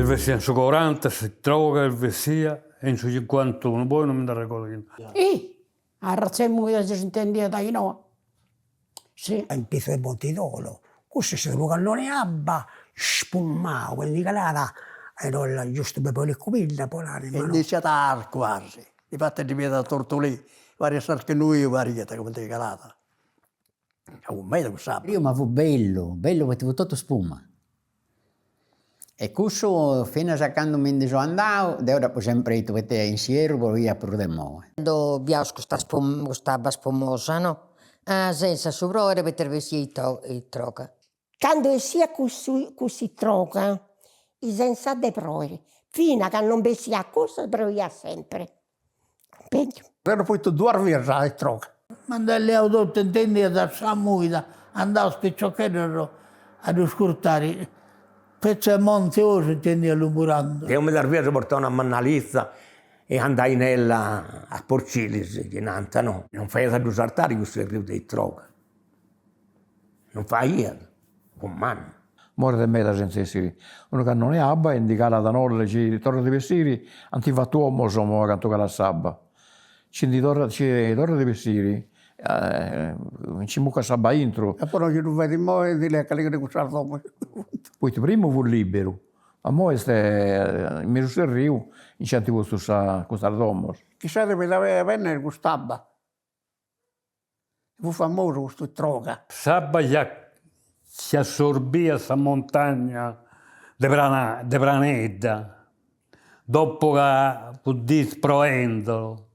Il vessia su 40, si trova il vessia e in su 51, poi non mi ricordo. Arrazziamo che si intendia da noi. Sì. In Pietro del Montidolo, questo è stato un cannone abba, spummato, quelli di calata, era giusto per poi le cupille, poi l'anima. E iniziata quasi, infatti di da Tortolì, varie sarche noi, varie come di calata. Un mezzo che sa. Io ma fu bello, bello perché fu tutto spuma. E questo fino a quando mi sono andato, devo dopo sempre detto perché insieme poi via per del muoio. Quando abbiamo questa spumosa, no? Senza sovrore per vessi il troca. Quando sia così troca, senza deprore, fino a che non bessia a cosa, proia sempre. Peggio. Ero poi due arvierra e troca. Mandalle auto intendi da Samuida, andavo spicciocchero ad ascoltare. Pezzo a monte ora intendi all'umburando. E un medarvierra portava una mannalizza e andai nella a Porcilis, di Nanta, no. Non fai da due saltare questo è il dei troca. Non fai io, con mano. Muore da me da sensesi. Uno che non è abba, indicava da noi, ci torna di vestire, antifatto uomo, insomma, canto che la sabba. Ci torna di vestire, ci mucca sabba intro. E poi non ci vediamo e di lei che le guardavo. Poi prima fu libero, ma ora in mezzo al rio, in certi questa domo. Chissà se vedeva bene Gustava. Fu famoso questo troca. Sabba si assorbia questa montagna di Branedda, dopo che fu disproendolo.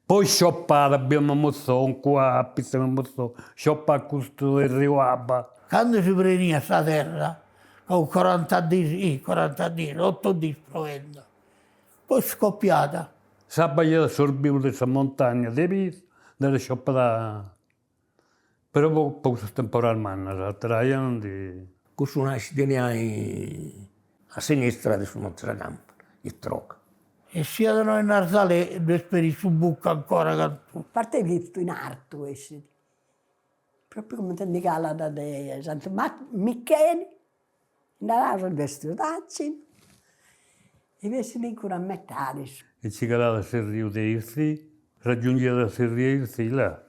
Poi scioppata abbiamo mosso un qua, abbiamo mosso scioppare questo il rio Abba. Quando si prendeva questa terra, con 40 anni, 8 anni provendo, poi scoppiata. Sabba gli assorbiva questa montagna di pis, delle scioppate. Però poco temporalmente, traiano Questo nasce a sinistra di Monte Campo, il troca. E sia da noi in Narzale, speri su bucca ancora. A parte visto in arto questo, proprio come ti indicava da Santo Michele, andava il vestito d'Accin, e vestiti ancora a metà. E ci calava il rio dei Irsi, raggiungeva il rio dei Irsi là.